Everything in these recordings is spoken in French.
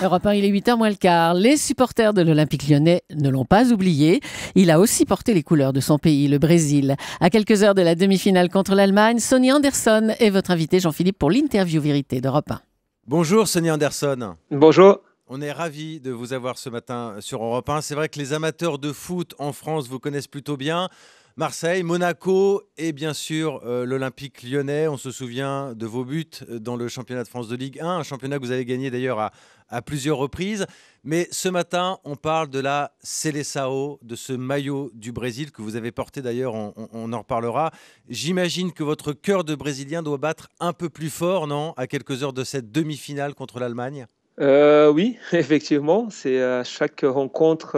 Europe 1, il est 8h moins le quart. Les supporters de l'Olympique lyonnais ne l'ont pas oublié. Il a aussi porté les couleurs de son pays, le Brésil. À quelques heures de la demi-finale contre l'Allemagne, Sonny Anderson est votre invité, Jean-Philippe, pour l'interview vérité d'Europe 1. Bonjour Sonny Anderson. Bonjour. On est ravis de vous avoir ce matin sur Europe 1. C'est vrai que les amateurs de foot en France vous connaissent plutôt bien. Marseille, Monaco et bien sûr l'Olympique lyonnais. On se souvient de vos buts dans le championnat de France de Ligue 1, un championnat que vous avez gagné d'ailleurs à plusieurs reprises. Mais ce matin, on parle de la Seleção, de ce maillot du Brésil que vous avez porté d'ailleurs, on en reparlera. J'imagine que votre cœur de Brésilien doit battre un peu plus fort, non, à quelques heures de cette demi-finale contre l'Allemagne ? Oui, effectivement. C'est à chaque rencontre,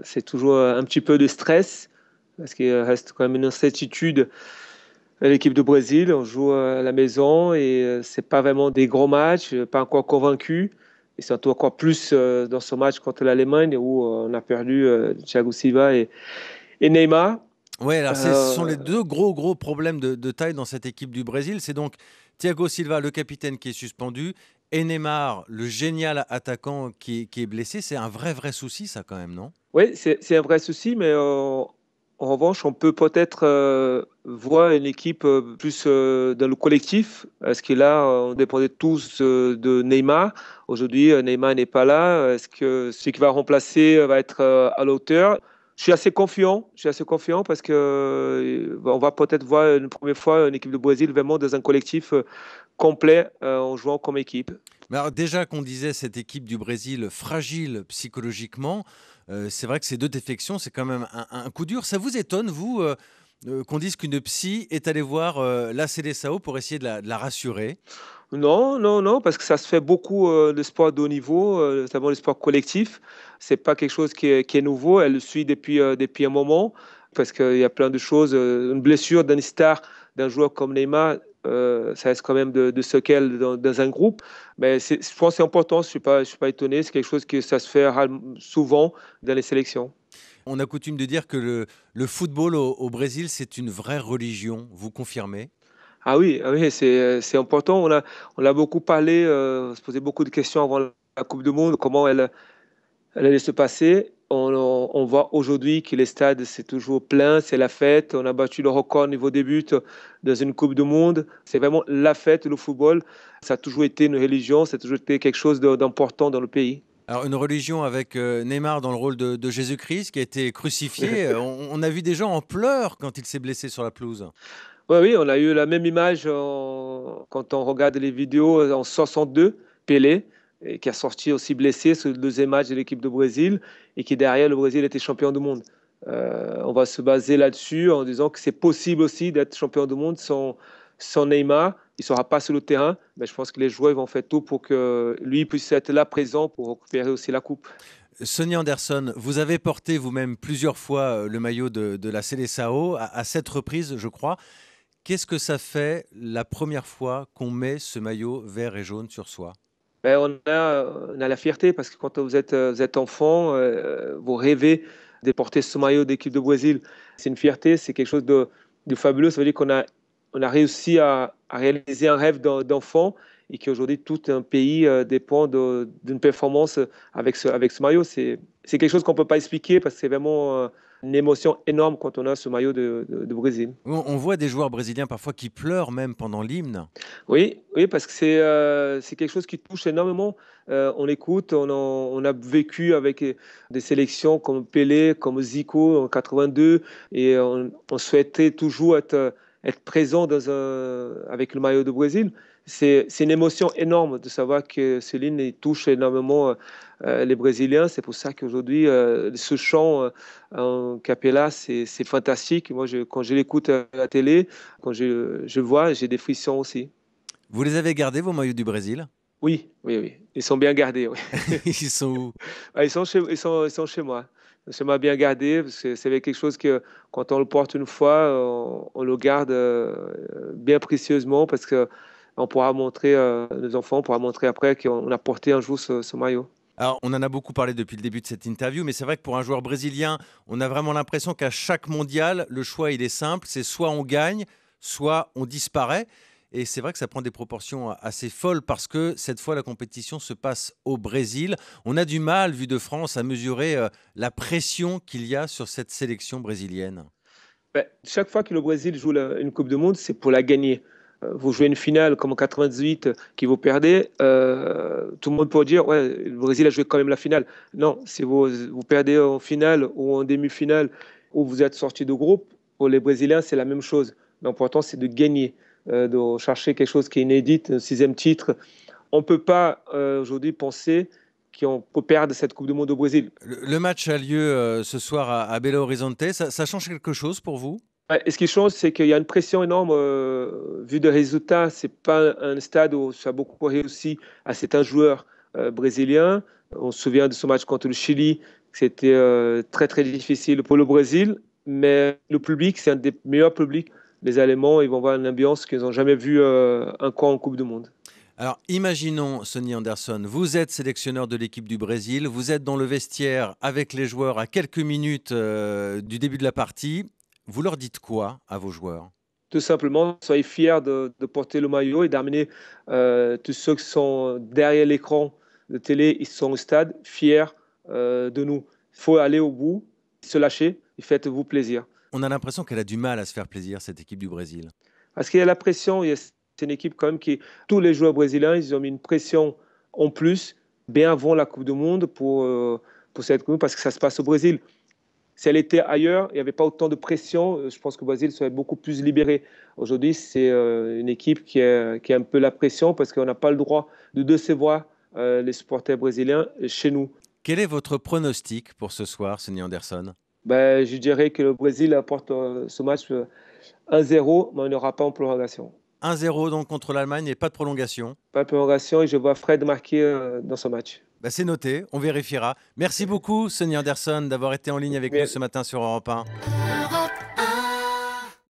c'est toujours un petit peu de stress parce qu'il reste quand même une incertitude à l'équipe de Brésil. On joue à la maison et c'est pas vraiment des gros matchs, pas encore convaincu. Et surtout encore plus dans ce match contre l'Allemagne où on a perdu Thiago Silva et Neymar. Oui, alors ce sont les deux gros problèmes de taille dans cette équipe du Brésil. C'est donc Thiago Silva, le capitaine, qui est suspendu, et Neymar, le génial attaquant qui est blessé. C'est un vrai souci, ça, quand même, non ? Oui, c'est un vrai souci, mais en revanche, on peut peut-être voir une équipe plus dans le collectif, parce que là, on dépendait tous de Neymar. Aujourd'hui, Neymar n'est pas là. Est-ce que ce qui va remplacer va être à la hauteur ? Je suis assez confiant parce que on va peut-être voir une première fois une équipe de Brésil vraiment dans un collectif complet en jouant comme équipe. Mais alors déjà qu'on disait cette équipe du Brésil fragile psychologiquement, c'est vrai que ces deux défections, c'est quand même un coup dur. Ça vous étonne, vous, qu'on dise qu'une psy est allée voir la Seleção pour essayer de la rassurer ? Non, parce que ça se fait beaucoup de sport de haut niveau, notamment le sport collectif. C'est pas quelque chose qui est nouveau. Elle le suit depuis un moment, parce qu'il y a plein de choses. Une blessure d'un star, d'un joueur comme Neymar, ça reste quand même de séquelles dans un groupe. Mais je pense que c'est important. Je suis pas étonné. C'est quelque chose que ça se fait souvent dans les sélections. On a coutume de dire que le football au Brésil, c'est une vraie religion. Vous confirmez ? Ah oui, c'est important. On a beaucoup parlé, on se posait beaucoup de questions avant la Coupe du Monde, comment elle allait se passer. On voit aujourd'hui que les stades, c'est toujours plein, c'est la fête. On a battu le record au niveau des buts dans une Coupe du Monde. C'est vraiment la fête, le football. Ça a toujours été une religion, ça a toujours été quelque chose d'important dans le pays. Alors une religion avec Neymar dans le rôle de Jésus-Christ qui a été crucifié. On a vu des gens en pleurs quand il s'est blessé sur la pelouse. Oui, on a eu la même image quand on regarde les vidéos en 62, Pelé, et qui a sorti aussi blessé sur le deuxième match de l'équipe de Brésil, et qui derrière le Brésil était champion du monde. On va se baser là-dessus en disant que c'est possible aussi d'être champion du monde sans Neymar. Il ne sera pas sur le terrain, mais je pense que les joueurs vont faire tout pour que lui puisse être là présent pour récupérer aussi la coupe. Sonny Anderson, vous avez porté vous-même plusieurs fois le maillot de la Seleção, à 7 reprises, je crois. Qu'est-ce que ça fait la première fois qu'on met ce maillot vert et jaune sur soi ? Ben, on a la fierté parce que quand vous êtes enfant, vous rêvez de porter ce maillot d'équipe de Brésil. C'est une fierté, c'est quelque chose de fabuleux. Ça veut dire on a réussi à réaliser un rêve d'enfant et qu'aujourd'hui tout un pays dépend d'une performance avec ce maillot. C'est quelque chose qu'on ne peut pas expliquer parce que c'est vraiment une émotion énorme quand on a ce maillot de Brésil. On voit des joueurs brésiliens parfois qui pleurent même pendant l'hymne. Oui, parce que c'est quelque chose qui touche énormément. On écoute, on a vécu avec des sélections comme Pelé, comme Zico en 82, et on souhaitait toujours être présent avec le maillot de Brésil. C'est une émotion énorme de savoir que Céline il touche énormément les Brésiliens. C'est pour ça qu'aujourd'hui, ce chant en cappella, c'est fantastique. Moi, quand je l'écoute à la télé, quand je vois, j'ai des frissons aussi. Vous les avez gardés, vos maillots du Brésil ? Oui. Ils sont bien gardés. Oui. Ils sont où ? Ils sont chez moi. Chez moi bien gardés, parce que c'est quelque chose que quand on le porte une fois, on le garde bien précieusement parce que on pourra montrer, nos enfants, on pourra montrer après qu'on a porté un jour ce maillot. Alors, on en a beaucoup parlé depuis le début de cette interview, mais c'est vrai que pour un joueur brésilien, on a vraiment l'impression qu'à chaque mondial, le choix, il est simple, c'est soit on gagne, soit on disparaît. Et c'est vrai que ça prend des proportions assez folles parce que cette fois, la compétition se passe au Brésil. On a du mal, vu de France, à mesurer la pression qu'il y a sur cette sélection brésilienne. Ben, chaque fois que le Brésil joue une Coupe du Monde, c'est pour la gagner. Vous jouez une finale comme en 98 qui vous perdez, tout le monde peut dire ouais, le Brésil a joué quand même la finale. Non, si vous perdez en finale ou en demi-finale ou vous êtes sorti de groupe, pour les Brésiliens, c'est la même chose. L'important, c'est de gagner, de chercher quelque chose qui est inédit, un sixième titre. On ne peut pas aujourd'hui penser qu'on peut perdre cette Coupe du Monde au Brésil. Le match a lieu ce soir à Belo Horizonte. Ça change quelque chose pour vous? Ouais, et ce qui change, c'est qu'il y a une pression énorme vu des résultats. C'est pas un stade où ça a beaucoup réussi à certains joueurs brésiliens. On se souvient de ce match contre le Chili. C'était très très difficile pour le Brésil, mais le public, c'est un des meilleurs publics. Les Allemands, ils vont voir une ambiance qu'ils n'ont jamais vue un camp en Coupe du Monde. Alors, imaginons, Sonny Anderson, vous êtes sélectionneur de l'équipe du Brésil, vous êtes dans le vestiaire avec les joueurs à quelques minutes du début de la partie. Vous leur dites quoi à vos joueurs? Tout simplement, soyez fiers de porter le maillot et d'amener tous ceux qui sont derrière l'écran de télé, ils sont au stade, fiers de nous. Il faut aller au bout, se lâcher et faites-vous plaisir. On a l'impression qu'elle a du mal à se faire plaisir, cette équipe du Brésil. Parce qu'il y a la pression, c'est une équipe quand même qui, tous les joueurs brésiliens, ils ont mis une pression en plus, bien avant la Coupe du Monde pour cette Coupe, parce que ça se passe au Brésil. Si elle était ailleurs, il n'y avait pas autant de pression. Je pense que le Brésil serait beaucoup plus libéré. Aujourd'hui, c'est une équipe qui a un peu la pression parce qu'on n'a pas le droit de décevoir les supporters brésiliens chez nous. Quel est votre pronostic pour ce soir, Sonny Anderson? Ben, je dirais que le Brésil apporte ce match 1-0, mais on n'aura pas en prolongation. 1-0 donc contre l'Allemagne et pas de prolongation. Pas de prolongation et je vois Fred marquer dans ce match. Bah, c'est noté, on vérifiera. Merci beaucoup, Sonny Anderson, d'avoir été en ligne avec nous ce matin sur Europe 1.